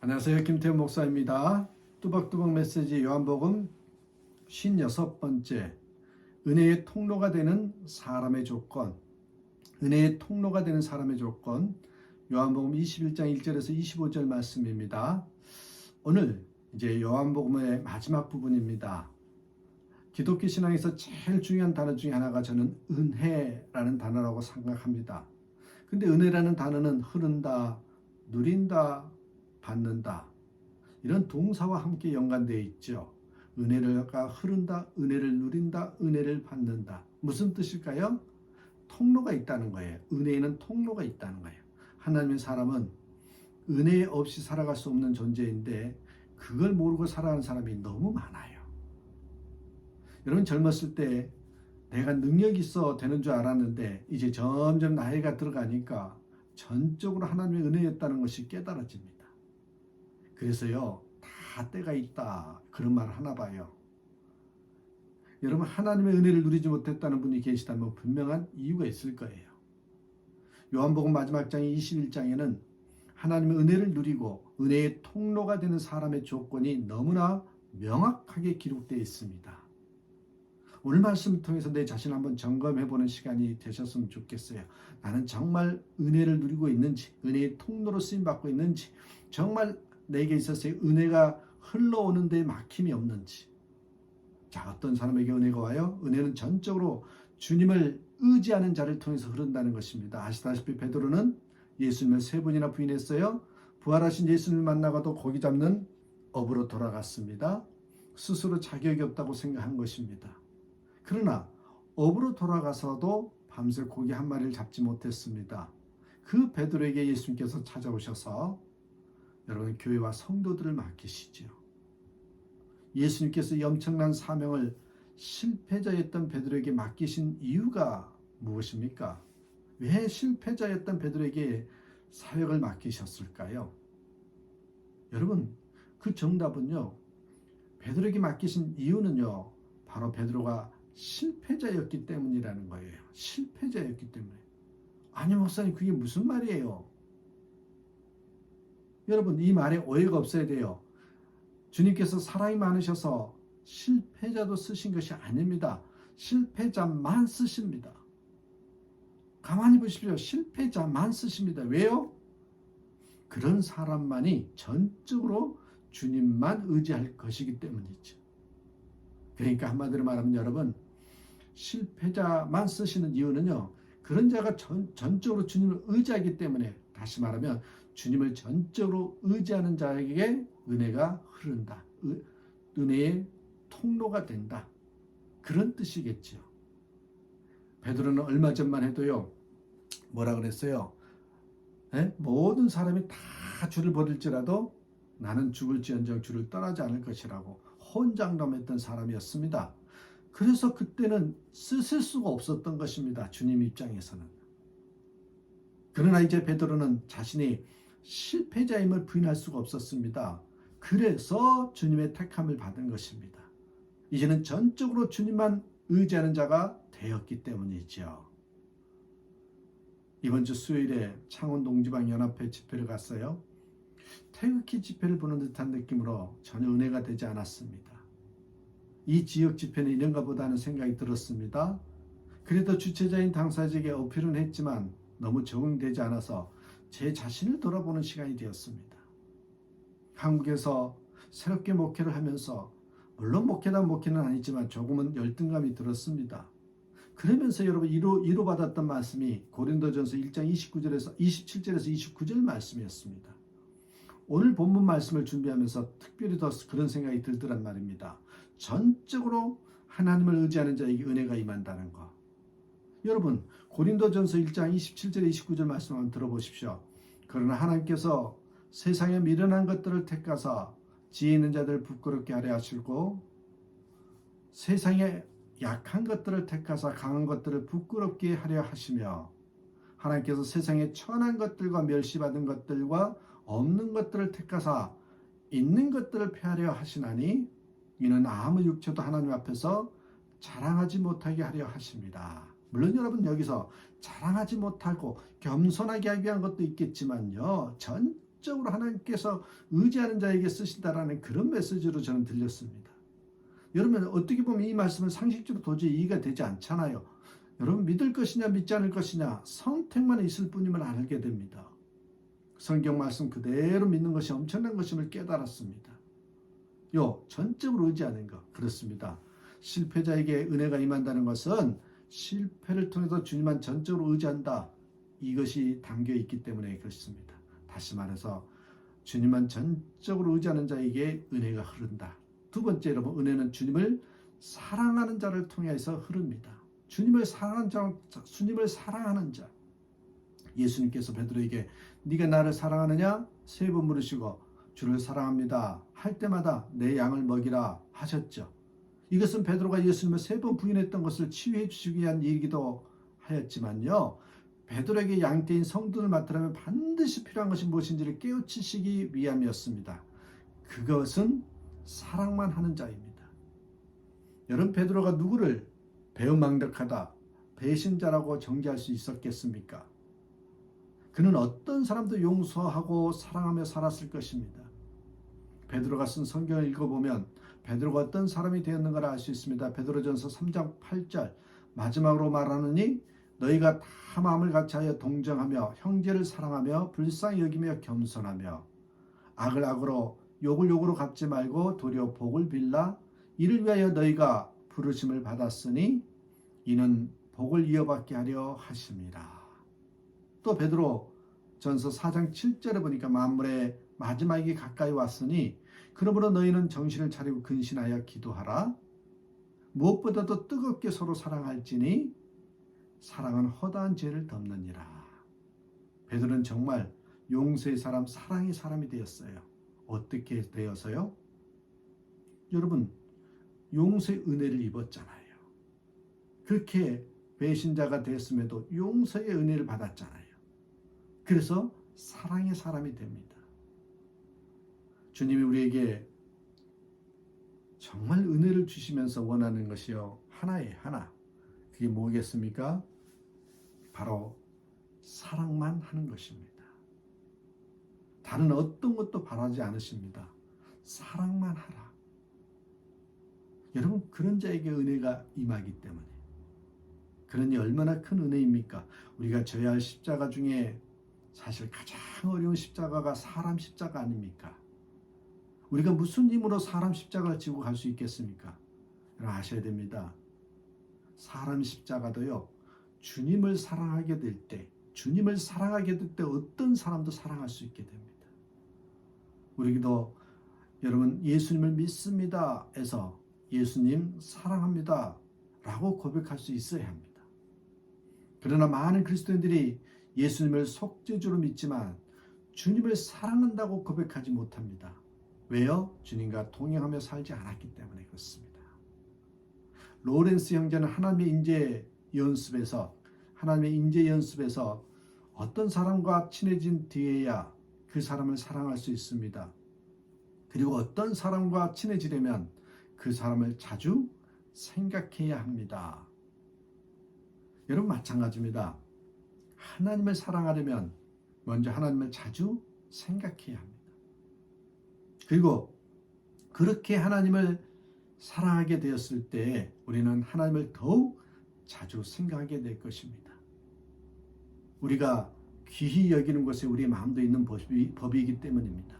안녕하세요. 김태훈 목사입니다. 뚜벅뚜벅 메시지 요한복음 56번째 은혜의 통로가 되는 사람의 조건. 은혜의 통로가 되는 사람의 조건. 요한복음 21장 1절에서 25절 말씀입니다. 오늘 이제 요한복음의 마지막 부분입니다. 기독교 신앙에서 제일 중요한 단어 중에 하나가 저는 은혜라는 단어라고 생각합니다. 근데 은혜라는 단어는 흐른다, 누린다, 받는다, 이런 동사와 함께 연관되어 있죠. 은혜가 흐른다, 은혜를 누린다, 은혜를 받는다. 무슨 뜻일까요? 통로가 있다는 거예요. 은혜에는 통로가 있다는 거예요. 하나님의 사람은 은혜 없이 살아갈 수 없는 존재인데 그걸 모르고 살아가는 사람이 너무 많아요. 여러분, 젊었을 때 내가 능력이 있어 되는 줄 알았는데 이제 점점 나이가 들어가니까 전적으로 하나님의 은혜였다는 것이 깨달아집니다. 그래서요, 다 때가 있다, 그런 말을 하나 봐요. 여러분, 하나님의 은혜를 누리지 못했다는 분이 계시다면 분명한 이유가 있을 거예요. 요한복음 마지막 장 21장에는 하나님의 은혜를 누리고 은혜의 통로가 되는 사람의 조건이 너무나 명확하게 기록되어 있습니다. 오늘 말씀을 통해서 내 자신을 한번 점검해보는 시간이 되셨으면 좋겠어요. 나는 정말 은혜를 누리고 있는지, 은혜의 통로로 쓰임받고 있는지, 정말 내게 있어서 은혜가 흘러오는 데 막힘이 없는지. 자, 어떤 사람에게 은혜가 와요? 은혜는 전적으로 주님을 의지하는 자를 통해서 흐른다는 것입니다. 아시다시피 베드로는 예수님을 3번이나 부인했어요. 부활하신 예수님을 만나고도 고기 잡는 업으로 돌아갔습니다. 스스로 자격이 없다고 생각한 것입니다. 그러나 업으로 돌아가서도 밤새 고기 한 마리를 잡지 못했습니다. 그 베드로에게 예수님께서 찾아오셔서 여러분, 교회와 성도들을 맡기시죠. 예수님께서 이 엄청난 사명을 실패자였던 베드로에게 맡기신 이유가 무엇입니까? 왜 실패자였던 베드로에게 사역을 맡기셨을까요? 여러분, 그 정답은요, 베드로에게 맡기신 이유는요, 바로 베드로가 실패자였기 때문이라는 거예요. 실패자였기 때문에. 아니, 목사님, 그게 무슨 말이에요? 여러분, 이 말에 오해가 없어야 돼요. 주님께서 사랑이 많으셔서 실패자도 쓰신 것이 아닙니다. 실패자만 쓰십니다. 가만히 보십시오. 실패자만 쓰십니다. 왜요? 그런 사람만이 전적으로 주님만 의지할 것이기 때문이죠. 그러니까 한마디로 말하면 여러분, 실패자만 쓰시는 이유는요, 그런 자가 전적으로 주님을 의지하기 때문에, 다시 말하면 주님을 전적으로 의지하는 자에게 은혜가 흐른다. 은혜의 통로가 된다. 그런 뜻이겠죠. 베드로는 얼마 전만 해도요, 뭐라 그랬어요? 모든 사람이 다 주를 버릴지라도 나는 죽을지언정 주를 떠나지 않을 것이라고 혼장담했던 사람이었습니다. 그래서 그때는 쓰실 수가 없었던 것입니다. 주님 입장에서는. 그러나 이제 베드로는 자신이 실패자임을 부인할 수가 없었습니다. 그래서 주님의 택함을 받은 것입니다. 이제는 전적으로 주님만 의지하는 자가 되었기 때문이죠. 이번 주 수요일에 창원 동지방연합회 집회를 갔어요. 태극기 집회를 보는 듯한 느낌으로 전혀 은혜가 되지 않았습니다. 이 지역 집회는 이런가 보다 하는 생각이 들었습니다. 그래도 주최자인 당사자에게 어필은 했지만 너무 적응되지 않아서 제 자신을 돌아보는 시간이 되었습니다. 한국에서 새롭게 목회를 하면서 물론 목회는 아니지만 조금은 열등감이 들었습니다. 그러면서 여러분, 위로받았던 말씀이 고린도전서 1장 27절에서 29절 말씀이었습니다. 오늘 본문 말씀을 준비하면서 특별히 더 그런 생각이 들더란 말입니다. 전적으로 하나님을 의지하는 자에게 은혜가 임한다는 것. 여러분, 고린도전서 1장 27절 29절 말씀 한번 들어보십시오. 그러나 하나님께서 세상에 미련한 것들을 택하사 지혜 있는 자들을 부끄럽게 하려 하시고 세상에 약한 것들을 택하사 강한 것들을 부끄럽게 하려 하시며 하나님께서 세상에 천한 것들과 멸시받은 것들과 없는 것들을 택하사 있는 것들을 폐하려 하시나니 이는 아무 육체도 하나님 앞에서 자랑하지 못하게 하려 하십니다. 물론 여러분, 여기서 자랑하지 못하고 겸손하게 하기 위한 것도 있겠지만요, 전적으로 하나님께서 의지하는 자에게 쓰신다라는 그런 메시지로 저는 들렸습니다. 여러분 어떻게 보면 이 말씀은 상식적으로 도저히 이해가 되지 않잖아요. 여러분 믿을 것이냐 믿지 않을 것이냐 선택만 있을 뿐임을 알게 됩니다. 성경 말씀 그대로 믿는 것이 엄청난 것임을 깨달았습니다. 전적으로 의지하는 것 그렇습니다. 실패자에게 은혜가 임한다는 것은 실패를 통해서 주님만 전적으로 의지한다. 이것이 담겨 있기 때문에 그렇습니다. 다시 말해서 주님만 전적으로 의지하는 자에게 은혜가 흐른다. 두 번째 여러분 은혜는 주님을 사랑하는 자를 통해서 흐릅니다. 주님을 사랑하는 자. 예수님께서 베드로에게 네가 나를 사랑하느냐? 3번 물으시고 주를 사랑합니다. 할 때마다 내 양을 먹이라 하셨죠. 이것은 베드로가 예수님을 3번 부인했던 것을 치유해 주시기 위한 일이기도 하였지만요. 베드로에게 양떼인 성도를 맡으려면 반드시 필요한 것이 무엇인지를 깨우치시기 위함이었습니다. 그것은 사랑만 하는 자입니다. 여러분 베드로가 누구를 배은망덕하다, 배신자라고 정죄할 수 있었겠습니까? 그는 어떤 사람도 용서하고 사랑하며 살았을 것입니다. 베드로가 쓴 성경을 읽어보면 베드로가 어떤 사람이 되었는가를 알 수 있습니다. 베드로전서 3장 8절 마지막으로 말하느니 너희가 다 마음을 같이하여 동정하며 형제를 사랑하며 불쌍히 여기며 겸손하며 악을 악으로 욕을 욕으로 갚지 말고 도리어 복을 빌라 이를 위하여 너희가 부르심을 받았으니 이는 복을 이어받게 하려 하심이라. 또 베드로 전서 4장 7절에 보니까 만물의 마지막이 가까이 왔으니 그러므로 너희는 정신을 차리고 근신하여 기도하라. 무엇보다도 뜨겁게 서로 사랑할지니 사랑은 허다한 죄를 덮느니라. 베드로는 정말 용서의 사람, 사랑의 사람이 되었어요. 어떻게 되어서요? 여러분 용서의 은혜를 입었잖아요. 그렇게 배신자가 됐음에도 용서의 은혜를 받았잖아요. 그래서 사랑의 사람이 됩니다. 주님이 우리에게 정말 은혜를 주시면서 원하는 것이요. 하나. 그게 뭐겠습니까? 바로 사랑만 하는 것입니다. 다른 어떤 것도 바라지 않으십니다. 사랑만 하라. 여러분 그런 자에게 은혜가 임하기 때문에 그러니 얼마나 큰 은혜입니까? 우리가 져야 할 십자가 중에 사실 가장 어려운 십자가가 사람 십자가 아닙니까? 우리가 무슨 힘으로 사람 십자가를 지고 갈 수 있겠습니까? 여러분 아셔야 됩니다. 사람 십자가도요. 주님을 사랑하게 될 때 어떤 사람도 사랑할 수 있게 됩니다. 우리도 여러분 예수님을 믿습니다 해서 예수님 사랑합니다 라고 고백할 수 있어야 합니다. 그러나 많은 그리스도인들이 예수님을 속죄주로 믿지만 주님을 사랑한다고 고백하지 못합니다. 왜요? 주님과 동행하며 살지 않았기 때문에 그렇습니다. 로렌스 형제는 하나님의 인재 연습에서 어떤 사람과 친해진 뒤에야 그 사람을 사랑할 수 있습니다. 그리고 어떤 사람과 친해지려면 그 사람을 자주 생각해야 합니다. 여러분 마찬가지입니다. 하나님을 사랑하려면 먼저 하나님을 자주 생각해야 합니다. 그리고 그렇게 하나님을 사랑하게 되었을 때 우리는 하나님을 더욱 자주 생각하게 될 것입니다. 우리가 귀히 여기는 것에 우리의 마음도 있는 법이기 때문입니다.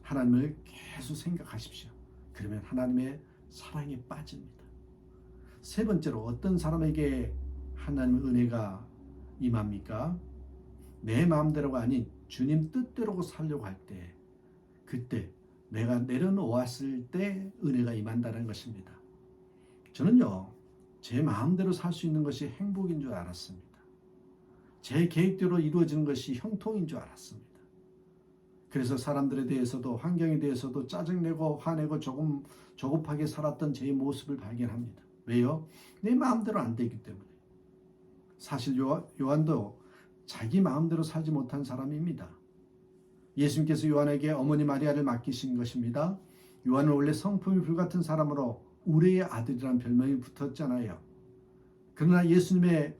하나님을 계속 생각하십시오. 그러면 하나님의 사랑에 빠집니다. 세 번째로 어떤 사람에게 하나님의 은혜가 임합니까? 내 마음대로가 아닌 주님 뜻대로 살려고 할 때 그때 내가 내려놓았을 때 은혜가 임한다는 것입니다. 저는요 제 마음대로 살 수 있는 것이 행복인 줄 알았습니다. 제 계획대로 이루어지는 것이 형통인 줄 알았습니다. 그래서 사람들에 대해서도 환경에 대해서도 짜증내고 화내고 조급하게 살았던 제 모습을 발견합니다. 왜요? 내 마음대로 안 되기 때문에. 사실 요한도 자기 마음대로 살지 못한 사람입니다. 예수님께서 요한에게 어머니 마리아를 맡기신 것입니다. 요한은 원래 성품이 불같은 사람으로 우레의 아들이라는 별명이 붙었잖아요. 그러나 예수님의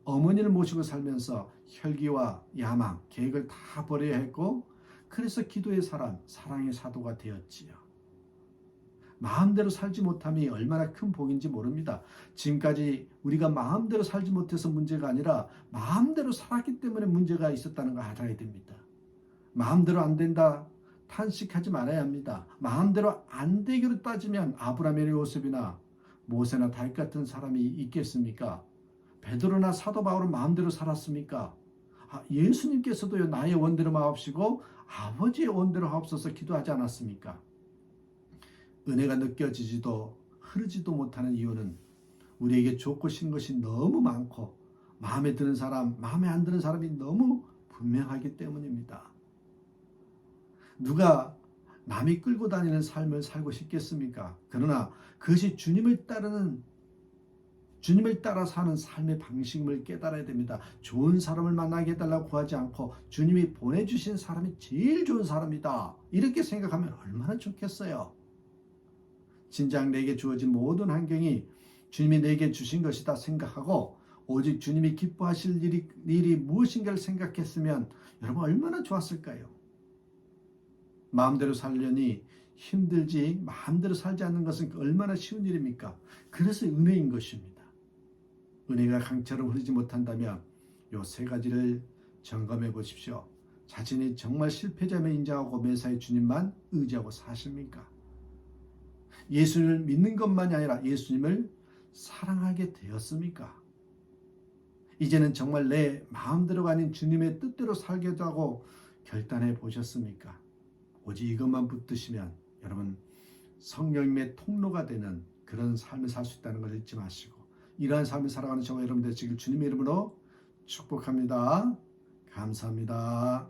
어머니를 모시고 살면서 혈기와 야망, 계획을 다 버려야 했고 그래서 기도의 사람, 사랑의 사도가 되었지요. 마음대로 살지 못함이 얼마나 큰 복인지 모릅니다. 지금까지 우리가 마음대로 살지 못해서 문제가 아니라 마음대로 살았기 때문에 문제가 있었다는 걸 알아야 됩니다. 마음대로 안 된다 탄식하지 말아야 합니다. 마음대로 안 되기로 따지면 아브라함의 요셉이나 모세나 다윗 같은 사람이 있겠습니까? 베드로나 사도 바울은 마음대로 살았습니까? 예수님께서도요, 나의 원대로 마옵시고 아버지의 원대로 하옵소서 기도하지 않았습니까? 은혜가 느껴지지도 흐르지도 못하는 이유는 우리에게 좋고 싫은 것이 너무 많고 마음에 드는 사람, 마음에 안 드는 사람이 너무 분명하기 때문입니다. 누가 남이 끌고 다니는 삶을 살고 싶겠습니까? 그러나 그것이 주님을 따라 사는 삶의 방식을 깨달아야 됩니다. 좋은 사람을 만나게 해달라고 구하지 않고 주님이 보내주신 사람이 제일 좋은 사람이다, 이렇게 생각하면 얼마나 좋겠어요. 진작 내게 주어진 모든 환경이 주님이 내게 주신 것이다 생각하고 오직 주님이 기뻐하실 일이 무엇인가를 생각했으면 여러분 얼마나 좋았을까요? 마음대로 살려니 힘들지 마음대로 살지 않는 것은 얼마나 쉬운 일입니까? 그래서 은혜인 것입니다. 은혜가 강처럼 흐르지 못한다면 요 세 가지를 점검해 보십시오. 자신이 정말 실패자임을 인정하고 매사에 주님만 의지하고 사십니까? 예수님을 믿는 것만이 아니라 예수님을 사랑하게 되었습니까? 이제는 정말 내 마음대로가 아닌 주님의 뜻대로 살겠다고 하고 결단해 보셨습니까? 오직 이것만 붙드시면 여러분 성령님의 통로가 되는 그런 삶을 살 수 있다는 걸 잊지 마시고 이러한 삶을 살아가는 저와 여러분 되시길 주님의 이름으로 축복합니다. 감사합니다.